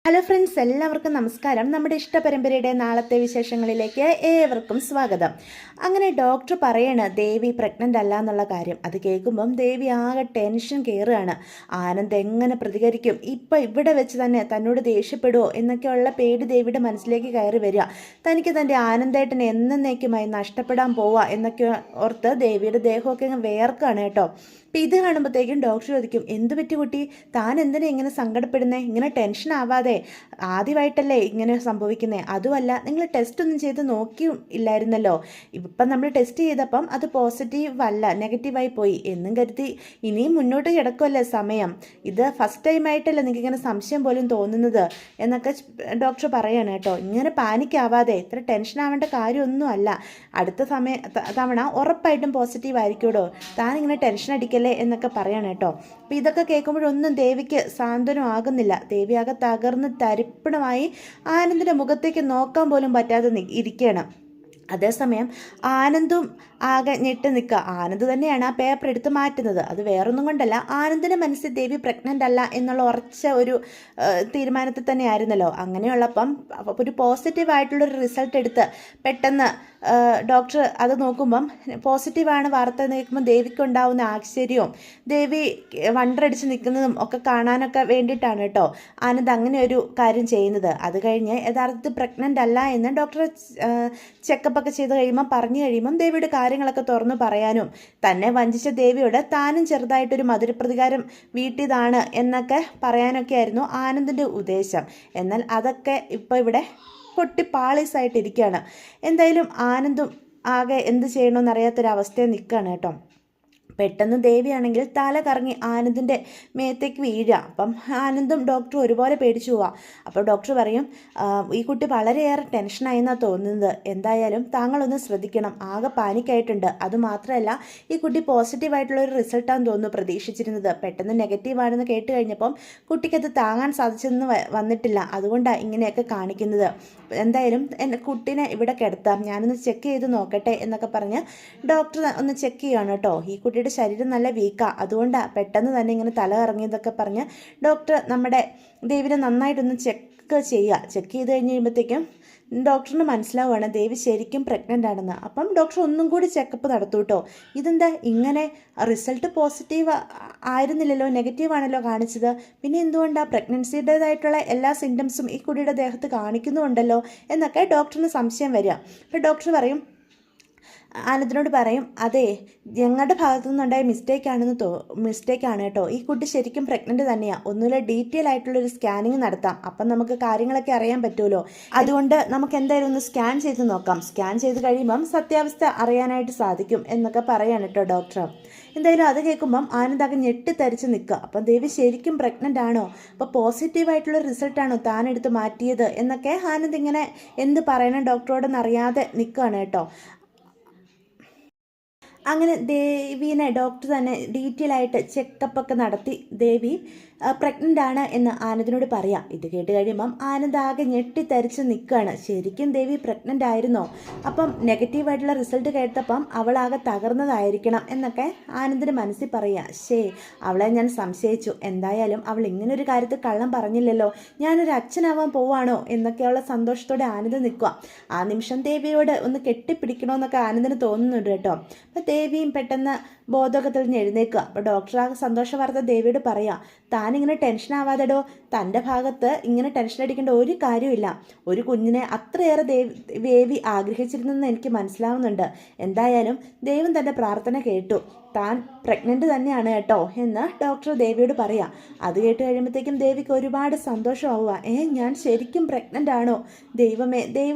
Hello friends, എല്ലാവർക്കും നമസ്കാരം. നമ്മുടെ ഇഷ്ടപരമ്പരയുടെ നാളത്തെ വിശേഷങ്ങളിലേക്ക് ഏവർക്കും സ്വാഗതം. അങ്ങനെ ഡോക്ടർ പറയാണ് ദേവി പ്രഗ്നൻ്റ് അല്ല എന്നുള്ള കാര്യം. അത് കേൾക്കുമ്പം ദേവി ആകെ ടെൻഷൻ കയറുകയാണ്. ആനന്ദ് എങ്ങനെ പ്രതികരിക്കും, ഇപ്പം ഇവിടെ വെച്ച് തന്നെ തന്നോട് ദേഷ്യപ്പെടുമോ എന്നൊക്കെയുള്ള പേടി ദേവിയുടെ മനസ്സിലേക്ക് കയറി വരിക. തനിക്ക് തൻ്റെ ആനന്ദേട്ടനെ എന്നേക്കുമായി നഷ്ടപ്പെടാൻ പോവുക എന്നൊക്കെ ഓർത്ത് ദേവിയുടെ ദേഹമൊക്കെ അങ്ങ് വേർക്കാണ് കേട്ടോ. അപ്പം ഇത് കാണുമ്പോഴത്തേക്കും ഡോക്ടർ ചോദിക്കും, എന്ത് പറ്റി കുട്ടി, താൻ എന്തിനാ ഇങ്ങനെ സങ്കടപ്പെടുന്നേ, ഇങ്ങനെ ടെൻഷൻ ആവാതെ, ആദ്യമായിട്ടല്ലേ ഇങ്ങനെ സംഭവിക്കുന്നത്. അതുമല്ല, നിങ്ങൾ ടെസ്റ്റ് ഒന്നും ചെയ്ത് നോക്കി ഇല്ലായിരുന്നല്ലോ. ഇപ്പം നമ്മൾ ടെസ്റ്റ് ചെയ്തപ്പം അത് പോസിറ്റീവ് അല്ല, നെഗറ്റീവായി പോയി എന്നും കരുതി ഇനിയും മുന്നോട്ട് കിടക്കുമല്ലേ സമയം. ഇത് ഫസ്റ്റ് ടൈമായിട്ടല്ലേ നിങ്ങൾക്ക് ഇങ്ങനെ സംശയം പോലും തോന്നുന്നത് എന്നൊക്കെ ഡോക്ടർ പറയാണ് കേട്ടോ. ഇങ്ങനെ പാനിക് ആവാതെ, ഇത്ര ടെൻഷൻ ആവേണ്ട കാര്യമൊന്നും അല്ല. അടുത്ത തവണ ഉറപ്പായിട്ടും പോസിറ്റീവ് ആയിരിക്കുമോ, താൻ ഇങ്ങനെ ടെൻഷൻ അടിക്കല്ലേ എന്നൊക്കെ പറയാണ് കേട്ടോ. അപ്പം ഇതൊക്കെ കേൾക്കുമ്പോഴൊന്നും ദേവിക്ക് സാന്ത്വനം ആകുന്നില്ല. ദേവി ആകെ തകർന്ന് തരിപ്പണമായി ആനന്ദിൻ്റെ മുഖത്തേക്ക് നോക്കാൻ പോലും പറ്റാതെ ഇരിക്കുകയാണ്. അതേസമയം ആനന്ദും ആകെ ഞെട്ടി നിൽക്കുക. ആനന്ദ് തന്നെയാണ് ആ പേപ്പർ എടുത്ത് മാറ്റുന്നത്. അത് വേറൊന്നും കൊണ്ടല്ല, ആനന്ദിൻ്റെ മനസ്സിൽ ദേവി പ്രഗ്നൻ്റ് അല്ല എന്നുള്ള ഉറച്ച ഒരു തീരുമാനത്തിൽ തന്നെയായിരുന്നല്ലോ. അങ്ങനെയുള്ളപ്പം ഒരു പോസിറ്റീവായിട്ടുള്ളൊരു റിസൾട്ട് എടുത്ത് പെട്ടെന്ന് ഡോക്ടർ അത് നോക്കുമ്പം പോസിറ്റീവാണ് വാർത്ത കേൾക്കുമ്പോൾ ദേവിക്ക് ഉണ്ടാവുന്ന ആശ്ചര്യവും ദേവി വണ്ടറടിച്ച് നിൽക്കുന്നതും ഒക്കെ കാണാനൊക്കെ വേണ്ടിയിട്ടാണ് കേട്ടോ ആനന്ദ് അങ്ങനെ ഒരു കാര്യം ചെയ്യുന്നത്. അത് കഴിഞ്ഞ് യഥാർത്ഥത്തിൽ പ്രഗ്നൻ്റ് അല്ല എന്ന് ഡോക്ടർ ചെക്കപ്പൊക്കെ ചെയ്ത് കഴിയുമ്പം പറഞ്ഞു കഴിയുമ്പം ദേവിയുടെ കാര്യങ്ങളൊക്കെ തുറന്നു പറയാനും തന്നെ വഞ്ചിച്ച ദേവിയോട് താനും ചെറുതായിട്ടൊരു മധുരപ്രതികാരം വീട്ടിയതാണ് എന്നൊക്കെ പറയാനൊക്കെ ആയിരുന്നു ആനന്ദിൻ്റെ ഉദ്ദേശം. എന്നാൽ അതൊക്കെ ഇപ്പോൾ ഇവിടെ പൊട്ടിപ്പാളീസായിട്ടിരിക്കുകയാണ്. എന്തായാലും ആനന്ദും ആകെ എന്ത് ചെയ്യണമെന്നറിയാത്തൊരവസ്ഥയിൽ നിൽക്കുകയാണ് കേട്ടോ. പെട്ടെന്ന് ദേവിയാണെങ്കിൽ തല കറങ്ങി ആനന്ദിൻ്റെ മേത്തേക്ക് വീഴുക. അപ്പം ആനന്ദും ഡോക്ടറും ഒരുപോലെ പേടിച്ചു പോവാം. അപ്പോൾ ഡോക്ടർ പറയും, ഈ കുട്ടി വളരെയേറെ ടെൻഷനായെന്നാണ് തോന്നുന്നത്, എന്തായാലും താങ്കളൊന്ന് ശ്രദ്ധിക്കണം, ആകെ പാനിക്കായിട്ടുണ്ട്. അതുമാത്രമല്ല, ഈ കുട്ടി പോസിറ്റീവായിട്ടുള്ളൊരു റിസൾട്ടാണെന്ന് തോന്നുന്നു പ്രതീക്ഷിച്ചിരുന്നത്. പെട്ടെന്ന് നെഗറ്റീവാണെന്ന് കേട്ട് കഴിഞ്ഞപ്പം കുട്ടിക്കത് താങ്ങാൻ സാധിച്ചെന്ന് വന്നിട്ടില്ല. അതുകൊണ്ടാണ് ഇങ്ങനെയൊക്കെ കാണിക്കുന്നത്. എന്തായാലും എൻ്റെ കുട്ടീനെ ഇവിടെ കിടത്താം, ഞാനൊന്ന് ചെക്ക് ചെയ്ത് നോക്കട്ടെ എന്നൊക്കെ പറഞ്ഞ് ഡോക്ടർ ഒന്ന് ചെക്ക് ചെയ്യുകയാണ് കേട്ടോ. ഈ കുട്ടിയുടെ ശരീരം നല്ല വീക്കാണ്, അതുകൊണ്ടാണ് പെട്ടെന്ന് തന്നെ ഇങ്ങനെ തല ഇറങ്ങിയതൊക്കെ പറഞ്ഞ് ഡോക്ടർ നമ്മുടെ ദേവിനെ നന്നായിട്ടൊന്ന് ചെക്ക് ചെയ്ത് കഴിഞ്ഞ് കഴിയുമ്പോഴത്തേക്കും ഡോക്ടറിന് മനസ്സിലാവുകയാണ് ദേവി ശരിക്കും പ്രഗ്നൻ്റ് ആണെന്ന്. അപ്പം ഡോക്ടർ ഒന്നും കൂടി ചെക്കപ്പ് നടത്തു കേട്ടോ. ഇതെന്താ ഇങ്ങനെ, റിസൾട്ട് പോസിറ്റീവ് ആയിരുന്നില്ലല്ലോ, നെഗറ്റീവാണല്ലോ കാണിച്ചത്, പിന്നെ എന്തുകൊണ്ടാണ് പ്രഗ്നൻസിയുടേതായിട്ടുള്ള എല്ലാ സിംറ്റംസും ഈ കുട്ടിയുടെ ദേഹത്ത് കാണിക്കുന്നുണ്ടല്ലോ എന്നൊക്കെ ഡോക്ടറിന് സംശയം വരിക. അപ്പോൾ ഡോക്ടർ പറയും, ആനന്ദിനോട് പറയും, അതെ ഞങ്ങളുടെ ഭാഗത്തു നിന്നുണ്ടായ മിസ്റ്റേക്കാണ് കേട്ടോ, ഈ കുട്ടി ശരിക്കും പ്രഗ്നൻ്റ് തന്നെയാണ്, ഒന്നുമില്ല ഡീറ്റെയിൽ ആയിട്ടുള്ളൊരു സ്കാനിങ് നടത്താം, അപ്പം നമുക്ക് കാര്യങ്ങളൊക്കെ അറിയാൻ പറ്റുമല്ലോ, അതുകൊണ്ട് നമുക്ക് എന്തായാലും ഒന്ന് സ്കാൻ ചെയ്ത് നോക്കാം, സ്കാൻ ചെയ്ത് കഴിയുമ്പം സത്യാവസ്ഥ അറിയാനായിട്ട് സാധിക്കും എന്നൊക്കെ പറയാണ് കേട്ടോ ഡോക്ടർ. എന്തായാലും അത് കേൾക്കുമ്പം ആനന്ദാകെ ഞെട്ടിത്തരിച്ച് നിൽക്കുക. അപ്പം ദേവി ശരിക്കും പ്രഗ്നൻ്റ് ആണോ, അപ്പോൾ പോസിറ്റീവായിട്ടുള്ള റിസൾട്ടാണോ താനെടുത്ത് മാറ്റിയത് എന്നൊക്കെ ആനന്ദ് ഇങ്ങനെ എന്ത് പറയണം ഡോക്ടറോടെന്ന് അറിയാതെ നിൽക്കുകയാണ് കേട്ടോ. അങ്ങനെ ദേവീനെ ഡോക്ടർ തന്നെ ഡീറ്റെയിൽ ആയിട്ട് ചെക്കപ്പൊക്കെ നടത്തി ദേവി പ്രഗ്നൻ്റ് ആണ് എന്ന് ആനന്ദിനോട് പറയാം. ഇത് കേട്ട് കഴിയുമ്പം ആനന്ദ് ആകെ ഞെട്ടിത്തരിച്ച് നിൽക്കുകയാണ്. ശരിക്കും ദേവി പ്രഗ്നൻ്റ് ആയിരുന്നോ, അപ്പം നെഗറ്റീവായിട്ടുള്ള റിസൾട്ട് കേട്ടപ്പം അവളാകെ തകർന്നതായിരിക്കണം എന്നൊക്കെ ആനന്ദിന് മനസ്സിൽ പറയുക. അവളെ ഞാൻ സംശയിച്ചു, എന്തായാലും അവൾ ഇങ്ങനൊരു കാര്യത്തിൽ കള്ളം പറഞ്ഞില്ലല്ലോ, ഞാനൊരു അച്ഛനാവാൻ പോവാണോ എന്നൊക്കെയുള്ള സന്തോഷത്തോടെ ആനന്ദ് നിൽക്കുക. ആ നിമിഷം ദേവിയോട് ഒന്ന് കെട്ടിപ്പിടിക്കണമെന്നൊക്കെ ആനന്ദിന് തോന്നുന്നുണ്ട് കേട്ടോ. അപ്പം ദേവിയും പെട്ടെന്ന് ബോധകത്തിൽ നിന്ന് എഴുന്നേൽക്കുക. അപ്പോൾ ഡോക്ടർ ആ സന്തോഷ വാർത്ത ദേവിയോട് പറയാം, താനിങ്ങനെ ടെൻഷൻ ആവാതെടോ, തൻ്റെ ഭാഗത്ത് ഇങ്ങനെ ടെൻഷൻ അടിക്കേണ്ട ഒരു കാര്യമില്ല, ഒരു കുഞ്ഞിനെ അത്രയേറെ ദേവി ആഗ്രഹിച്ചിരുന്നെന്ന് എനിക്ക് മനസ്സിലാവുന്നുണ്ട്, എന്തായാലും ദൈവം തൻ്റെ പ്രാർത്ഥന കേട്ടു, താൻ പ്രഗ്നൻ്റ് തന്നെയാണ് കേട്ടോ എന്ന് ഡോക്ടർ ദേവിയോട് പറയാം. അത് കേട്ട് കഴിയുമ്പോഴത്തേക്കും ദേവിക്ക് ഒരുപാട് സന്തോഷമാവുക. ഞാൻ ശരിക്കും പ്രഗ്നൻ്റ് ആണോ, ദൈവം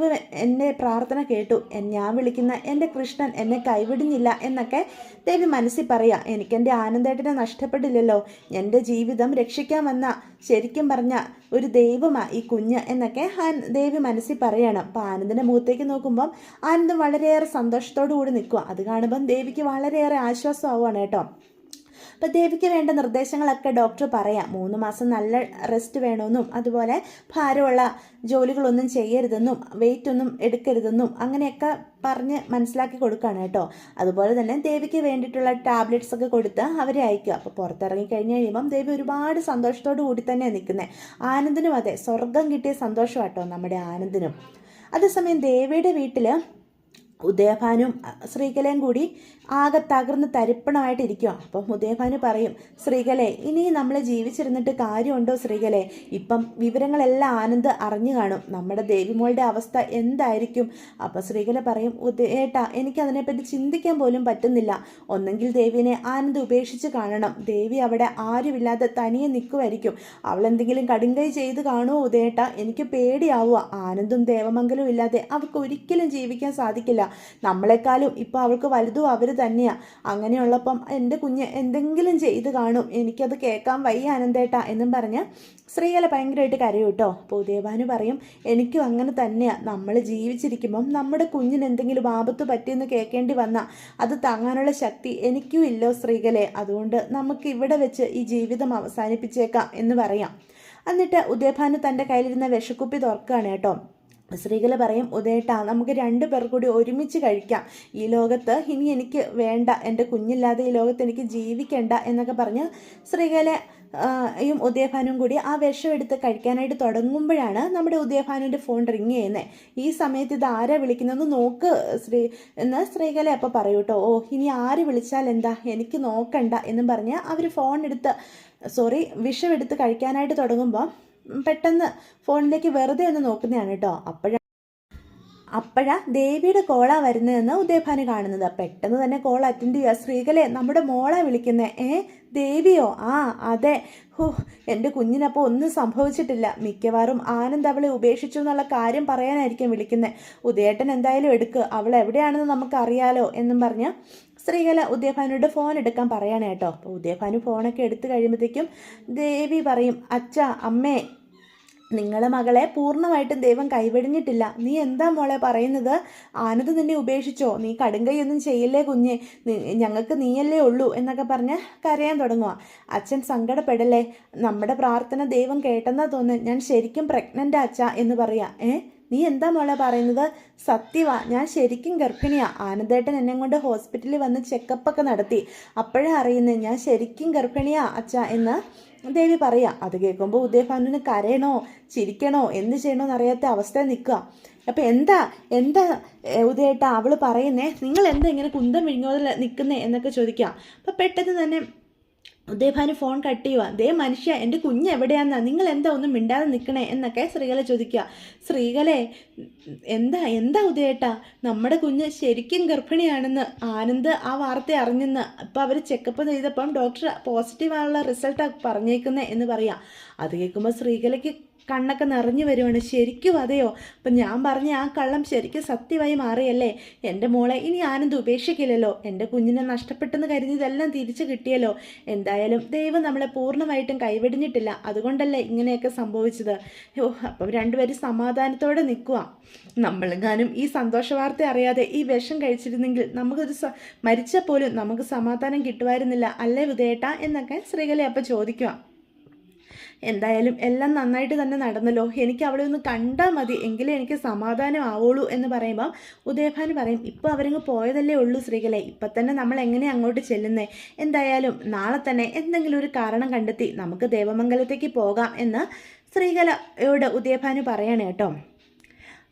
എൻ്റെ പ്രാർത്ഥന കേട്ടു, ഞാൻ വിളിക്കുന്ന എൻ്റെ കൃഷ്ണൻ എന്നെ കൈവിടുന്നില്ല എന്നൊക്കെ ദേവി മനസ്സിൽ പറയാം. എനിക്കെൻ്റെ ആനന്ദേട്ടനെ നഷ്ടപ്പെടില്ലല്ലോ, എൻ്റെ ജീവിതം രക്ഷിക്കാൻ വന്ന ശരിക്കും പറഞ്ഞ ഒരു ദൈവമാ ഈ കുഞ്ഞ് എന്നൊക്കെ ദേവി മനസ്സിൽ പറയണം. അപ്പോൾ ആനന്ദിൻ്റെ മുഖത്തേക്ക് നോക്കുമ്പം ആനന്ദം വളരെയേറെ സന്തോഷത്തോടു കൂടി നിൽക്കുക. അത് കാണുമ്പം ദേവിക്ക് വളരെയേറെ ആശ്വാസമാവുകയാണ് കേട്ടോ. അപ്പോൾ ദേവിക്ക് വേണ്ട നിർദ്ദേശങ്ങളൊക്കെ ഡോക്ടർ പറയാം. 3 മാസം നല്ല റെസ്റ്റ് വേണമെന്നും അതുപോലെ ഭാരമുള്ള ജോലികളൊന്നും ചെയ്യരുതെന്നും വെയിറ്റ് ഒന്നും എടുക്കരുതെന്നും അങ്ങനെയൊക്കെ പറഞ്ഞ് മനസ്സിലാക്കി കൊടുക്കുകയാണ് കേട്ടോ. അതുപോലെ തന്നെ ദേവിക്ക് വേണ്ടിയിട്ടുള്ള ടാബ്ലറ്റ്സ് ഒക്കെ കൊടുത്ത് അവരെ അയക്കുക. അപ്പോൾ പുറത്തിറങ്ങി കഴിഞ്ഞ് കഴിയുമ്പം ദേവി ഒരുപാട് സന്തോഷത്തോടു കൂടി തന്നെയാണ് നിൽക്കുന്നത്. ആനന്ദിനും അതെ, സ്വർഗം കിട്ടിയ സന്തോഷം കേട്ടോ നമ്മുടെ ആനന്ദിനും. അതേസമയം ദേവിയുടെ വീട്ടിൽ ഉദയഭാനും ശ്രീകലയും കൂടി ആകെ തകർന്ന് തരിപ്പണമായിട്ടിരിക്കുക. അപ്പം ഉദയഭാനു പറയും, ശ്രീകലെ ഇനി നമ്മൾ ജീവിച്ചിരുന്നിട്ട് കാര്യമുണ്ടോ ശ്രീകലെ? ഇപ്പം വിവരങ്ങളെല്ലാം ആനന്ദ് അറിഞ്ഞു കാണും, നമ്മുടെ ദേവിമോളുടെ അവസ്ഥ എന്തായിരിക്കും? അപ്പം ശ്രീകല പറയും, ഏട്ടാ എനിക്കതിനെപ്പറ്റി ചിന്തിക്കാൻ പോലും പറ്റുന്നില്ല. ഒന്നെങ്കിൽ ദേവിനെ ആനന്ദ് ഉപേക്ഷിച്ച് കാണണം. ദേവി അവിടെ ആരുമില്ലാതെ തനിയെ നിൽക്കുമായിരിക്കും. അവളെന്തെങ്കിലും കടുങ്കൈ ചെയ്ത് കാണുമോ ഉദയേട്ട? എനിക്ക് പേടിയാവുക. ആനന്ദും ദേവമംഗലവും ഇല്ലാതെ അവൾക്ക് ഒരിക്കലും ജീവിക്കാൻ സാധിക്കില്ല. നമ്മളെക്കാളും ഇപ്പോൾ അവൾക്ക് വലുതും അവർ തന്നെയാണ്. അങ്ങനെയുള്ളപ്പം എൻ്റെ കുഞ്ഞ് എന്തെങ്കിലും ചെയ്ത് കാണും, എനിക്കത് കേൾക്കാൻ വയ്യ ആനന്ദേട്ട എന്നും പറഞ്ഞ് ശ്രീകല ഭയങ്കരമായിട്ട് കരയും കേട്ടോ. അപ്പോൾ ഉദയഭാനു പറയും, എനിക്കും അങ്ങനെ തന്നെയാണ്. നമ്മൾ ജീവിച്ചിരിക്കുമ്പം നമ്മുടെ കുഞ്ഞിന് എന്തെങ്കിലും ആപത്ത് പറ്റിയെന്ന് കേൾക്കേണ്ടി വന്നാൽ അത് താങ്ങാനുള്ള ശക്തി എനിക്കും ഇല്ലോ ശ്രീകലെ. അതുകൊണ്ട് നമുക്ക് ഇവിടെ വെച്ച് ഈ ജീവിതം അവസാനിപ്പിച്ചേക്കാം എന്ന് പറയാം. എന്നിട്ട് ഉദയഭാനു തൻ്റെ കയ്യിലിരുന്ന വിഷക്കുപ്പി തുറക്കുകയാണ് കേട്ടോ. ശ്രീകല പറയും, ഉദയേട്ടാ നമുക്ക് 2 പേർ കൂടി ഒരുമിച്ച് കഴിക്കാം. ഈ ലോകത്ത് ഇനി എനിക്ക് വേണ്ട, എൻ്റെ കുഞ്ഞില്ലാതെ ഈ ലോകത്ത് എനിക്ക് ജീവിക്കേണ്ട എന്നൊക്കെ പറഞ്ഞ് ശ്രീകലയും ഉദയഭാനും കൂടി ആ വിഷം എടുത്ത് കഴിക്കാനായിട്ട് തുടങ്ങുമ്പോഴാണ് നമ്മുടെ ഉദയഭാനുവിൻ്റെ ഫോൺ റിങ് ചെയ്യുന്നത്. ഈ സമയത്ത് ഇത് ആരാ വിളിക്കുന്നതെന്ന് നോക്ക് എന്ന് ശ്രീകല അപ്പോൾ പറയൂ കേട്ടോ. ഓ ഇനി ആര് വിളിച്ചാൽ എന്താ, എനിക്ക് നോക്കണ്ട എന്നും പറഞ്ഞ് അവർ വിഷം എടുത്ത് കഴിക്കാനായിട്ട് തുടങ്ങുമ്പോൾ പെട്ടെന്ന് ഫോണിലേക്ക് വെറുതെ ഒന്ന് നോക്കുന്നതാണ് കേട്ടോ. അപ്പോഴാ ദേവിയുടെ കോളാ വരുന്നതെന്ന് ഉദയഭാനു കാണുന്നത്. പെട്ടെന്ന് തന്നെ കോൾ അറ്റൻഡ് ചെയ്യുക. ശ്രീകലെ നമ്മുടെ മോളാ വിളിക്കുന്നത്. ദേവിയോ? ആ അതെ. എൻ്റെ കുഞ്ഞിനപ്പോൾ ഒന്നും സംഭവിച്ചിട്ടില്ല. മിക്കവാറും ആനന്ദ് അവളെ ഉപേക്ഷിച്ചു എന്നുള്ള കാര്യം പറയാനായിരിക്കും വിളിക്കുന്നത്. ഉദയേട്ടൻ എന്തായാലും എടുക്ക്, അവൾ എവിടെയാണെന്ന് നമുക്കറിയാലോ എന്നും പറഞ്ഞ് ശ്രീകല ഉദയഭാനുയുടെ ഫോൺ എടുക്കാൻ പറയാണ് കേട്ടോ. അപ്പോൾ ഉദയഭാനു ഫോണൊക്കെ എടുത്തു കഴിയുമ്പോഴത്തേക്കും ദേവി പറയും, അച്ഛാ അമ്മേ, നിങ്ങളെ മകളെ പൂർണ്ണമായിട്ടും ദൈവം കൈവെടിഞ്ഞിട്ടില്ല. നീ എന്താ മോളെ പറയുന്നത്? ആനന്ദ് നിന്നെ ഉപേക്ഷിച്ചോ? നീ കടുങ്കൈയൊന്നും ചെയ്യില്ലേ കുഞ്ഞെ, ഞങ്ങൾക്ക് നീയല്ലേ ഉള്ളൂ എന്നൊക്കെ പറഞ്ഞ് കരയാൻ തുടങ്ങുക. അച്ഛൻ സങ്കടപ്പെടല്ലേ, നമ്മുടെ പ്രാർത്ഥന ദൈവം കേട്ടെന്നാ തോന്നുന്നു. ഞാൻ ശരിക്കും പ്രഗ്നൻ്റാ അച്ഛാ എന്ന് പറയാ. നീ എന്താ മോളെ പറയുന്നത്? സത്യവാ, ഞാൻ ശരിക്കും ഗർഭിണിയാ. ആനന്ദേട്ടൻ എന്നെ കൊണ്ട് ഹോസ്പിറ്റലിൽ വന്ന് ചെക്കപ്പൊക്കെ നടത്തി. അപ്പോഴാണ് അറിയുന്നത് ഞാൻ ശരിക്കും ഗർഭിണിയാ അച്ഛാ എന്ന് ദേവി പറയാം. അത് കേൾക്കുമ്പോൾ ഉദയഭാനുവിന് കരയണോ ചിരിക്കണോ എന്ത് ചെയ്യണമെന്ന് അറിയാത്ത അവസ്ഥ നിൽക്കുക. അപ്പം എന്താ ഉദയേട്ടാ അവൾ പറയുന്നേ, നിങ്ങൾ എന്താ ഇങ്ങനെ കുന്തം വിഴുങ്ങോതിൽ നിൽക്കുന്നേ എന്നൊക്കെ ചോദിക്കാം. അപ്പം പെട്ടെന്ന് തന്നെ ഉദയഭാനു ഫോൺ കട്ട് ചെയ്യുക. ദേ മനുഷ്യ, എൻ്റെ കുഞ്ഞ് എവിടെയാന്നാ, നിങ്ങൾ എന്താ ഒന്നും മിണ്ടാതെ നിൽക്കണേ എന്നൊക്കെ ശ്രീകല ചോദിക്കുക. ശ്രീകലെ എന്താ ഉദയേട്ടാ, നമ്മുടെ കുഞ്ഞ് ശരിക്കും ഗർഭിണിയാണെന്ന് ആനന്ദ് ആ വാർത്ത അറിഞ്ഞെന്ന് ഇപ്പം അവർ ചെക്കപ്പ് ചെയ്തപ്പം ഡോക്ടർ പോസിറ്റീവായുള്ള റിസൾട്ടാണ് പറഞ്ഞേക്കുന്നത് എന്ന് പറയാം. അത് കേൾക്കുമ്പോൾ ശ്രീകലയ്ക്ക് കണ്ണൊക്കെ നിറഞ്ഞു വരുവാണ്. ശരിക്കും അതെയോ? അപ്പം ഞാൻ പറഞ്ഞ ആ കള്ളം ശരിക്കും സത്യമായി മാറിയല്ലേ? എൻ്റെ മോളെ ഇനി ആനന്ദ് ഉപേക്ഷിക്കില്ലല്ലോ. എൻ്റെ കുഞ്ഞിനെ നഷ്ടപ്പെട്ടെന്ന് കരുതി ഇതെല്ലാം തിരിച്ചു കിട്ടിയല്ലോ. എന്തായാലും ദൈവം നമ്മളെ പൂർണ്ണമായിട്ടും കൈവെടിഞ്ഞിട്ടില്ല. അതുകൊണ്ടല്ലേ ഇങ്ങനെയൊക്കെ സംഭവിച്ചത്. അപ്പം രണ്ടുപേരും സമാധാനത്തോടെ നിൽക്കുക. നമ്മളെങ്ങാനും ഈ സന്തോഷ വാർത്ത അറിയാതെ ഈ വിഷം കഴിച്ചിരുന്നെങ്കിൽ നമുക്കൊരു മരിച്ചാൽ പോലും നമുക്ക് സമാധാനം കിട്ടുമായിരുന്നില്ല അല്ലേ ഉദയേട്ട എന്നൊക്കെ ശ്രീകല അപ്പം ചോദിക്കുക. എന്തായാലും എല്ലാം നന്നായിട്ട് തന്നെ നടന്നല്ലോ, എനിക്ക് അവളെ ഒന്ന് കണ്ടാൽ മതി, എങ്കിലേ എനിക്ക് സമാധാനം ആവുള്ളൂ എന്ന് പറയുമ്പോൾ ഉദയഭാനു പറയും, ഇപ്പോൾ അവരങ്ങ് പോയതല്ലേ ഉള്ളൂ ശ്രീകലെ, ഇപ്പം തന്നെ നമ്മൾ എങ്ങനെ അങ്ങോട്ട് ചെല്ലുന്നേ? എന്തായാലും നാളെ തന്നെ എന്തെങ്കിലും ഒരു കാരണം കണ്ടെത്തി നമുക്ക് ദേവമംഗലത്തേക്ക് പോകാം എന്ന് ശ്രീകലയോട് ഉദയഭാനു പറയണേ കേട്ടോ.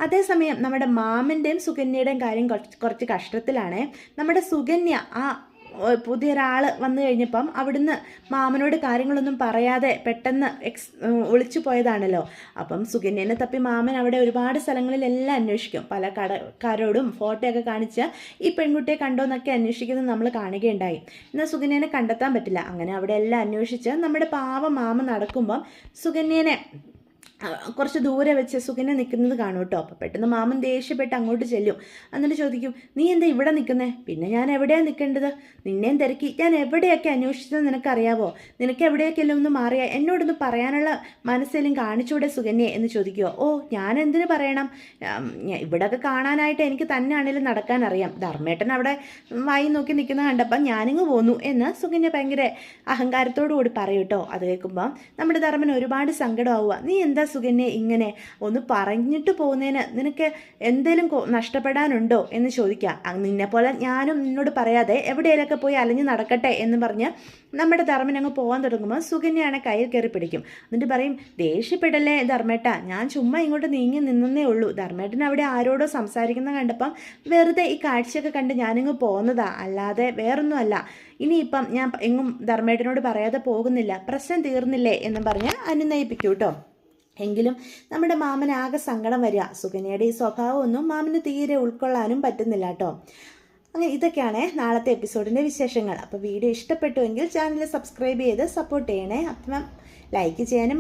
അതേസമയം നമ്മുടെ മാമൻ്റെയും സുകന്യയുടെയും കാര്യം കുറച്ച് കഷ്ടത്തിലാണ്. നമ്മുടെ സുകന്യ പുതിയൊരാൾ വന്നു കഴിഞ്ഞപ്പം അവിടുന്ന് മാമനോട് കാര്യങ്ങളൊന്നും പറയാതെ പെട്ടെന്ന് ഒളിച്ചു പോയതാണല്ലോ. അപ്പം സുകന്യനെ തപ്പി മാമൻ അവിടെ ഒരുപാട് സ്ഥലങ്ങളിലെല്ലാം അന്വേഷിക്കും. പല കടക്കാരോടും ഫോട്ടോയൊക്കെ കാണിച്ച് ഈ പെൺകുട്ടിയെ കണ്ടോന്നൊക്കെ അന്വേഷിക്കുന്നത് നമ്മൾ കാണുകയുണ്ടായി. എന്നാൽ സുകന്യനെ കണ്ടെത്താൻ പറ്റില്ല. അങ്ങനെ അവിടെ എല്ലാം അന്വേഷിച്ച് നമ്മുടെ പാവ മാമ നടക്കുമ്പം സുകന്യനെ കുറച്ച് ദൂരെ വെച്ച് സുകന്യ നിൽക്കുന്നത് കാണും കേട്ടോ. അപ്പോൾ പെട്ടെന്ന് മാമൻ ദേഷ്യപ്പെട്ട് അങ്ങോട്ട് ചെല്ലും. എന്നിട്ട് ചോദിക്കും, നീ എന്താ ഇവിടെ നിൽക്കുന്നേ? പിന്നെ ഞാൻ എവിടെയാണ് നിൽക്കേണ്ടത്? നിന്നെയും തിരക്കി ഞാൻ എവിടെയൊക്കെ അന്വേഷിച്ചത് നിനക്കറിയാവോ? നിനക്ക് എവിടെയൊക്കെയല്ലോ ഒന്ന് മാറിയാ എന്നോടൊന്ന് പറയാനുള്ള മനസ്സേലും കാണിച്ചൂടെ സുകന്യെ എന്ന് ചോദിക്കുമോ. ഓ, ഞാൻ എന്തിനു പറയണം, ഇവിടെയൊക്കെ കാണാനായിട്ട് എനിക്ക് തന്നെയാണെങ്കിലും നടക്കാൻ അറിയാം. ധർമ്മേട്ടൻ അവിടെ വായി നോക്കി നിൽക്കുന്ന കണ്ടപ്പം ഞാനിങ്ങ് പോന്നു എന്ന് സുകന്യ ഭയങ്കര അഹങ്കാരത്തോടു കൂടി പറയും കേട്ടോ. അത് കേൾക്കുമ്പം നമ്മുടെ ധർമ്മന് ഒരുപാട് സങ്കടമാവുക. നീ എന്താ സുകന്യ ഇങ്ങനെ ഒന്ന് പറഞ്ഞിട്ട് പോകുന്നതിന് നിനക്ക് എന്തേലും നഷ്ടപ്പെടാനുണ്ടോ എന്ന് ചോദിക്കാം. നിന്നെപ്പോലെ ഞാനും നിന്നോട് പറയാതെ എവിടെയെങ്കിലൊക്കെ പോയി അലഞ്ഞ് നടക്കട്ടെ എന്ന് പറഞ്ഞ് നമ്മുടെ ധർമ്മൻ അങ്ങ് പോകാൻ തുടങ്ങുമ്പോൾ സുകന്യയാണെ കയ്യിൽ കയറി പിടിക്കും. എന്നിട്ട് പറയും, ദേഷ്യപ്പെടല്ലേ ധർമ്മേട്ട, ഞാൻ ചുമ്മാ ഇങ്ങോട്ട് നീങ്ങി നിന്നേ ഉള്ളൂ. ധർമ്മേട്ടൻ അവിടെ ആരോടോ സംസാരിക്കുന്ന കണ്ടപ്പം വെറുതെ ഈ കാഴ്ചയൊക്കെ കണ്ട് ഞാനിങ്ങ് പോകുന്നതാ, അല്ലാതെ വേറൊന്നും അല്ല. ഇനിയിപ്പം ഞാൻ എങ്ങും ധർമ്മേട്ടനോട് പറയാതെ പോകുന്നില്ല, പ്രശ്നം തീർന്നില്ലേ എന്നും പറഞ്ഞ് അനുനയിപ്പിക്കൂ കേട്ടോ. എങ്കിലും നമ്മുടെ മാമന് ആകെ സങ്കടം വരിക. സുകന്യയുടെ ഈ സ്വഭാവമൊന്നും മാമന് തീരെ ഉൾക്കൊള്ളാനും പറ്റുന്നില്ല കേട്ടോ. അങ്ങനെ ഇതൊക്കെയാണ് നാളത്തെ എപ്പിസോഡിൻ്റെ വിശേഷങ്ങൾ. അപ്പോൾ വീഡിയോ ഇഷ്ടപ്പെട്ടുവെങ്കിൽ ചാനൽ സബ്സ്ക്രൈബ് ചെയ്ത് സപ്പോർട്ട് ചെയ്യണേ. അപ്പം ലൈക്ക് ചെയ്യാനും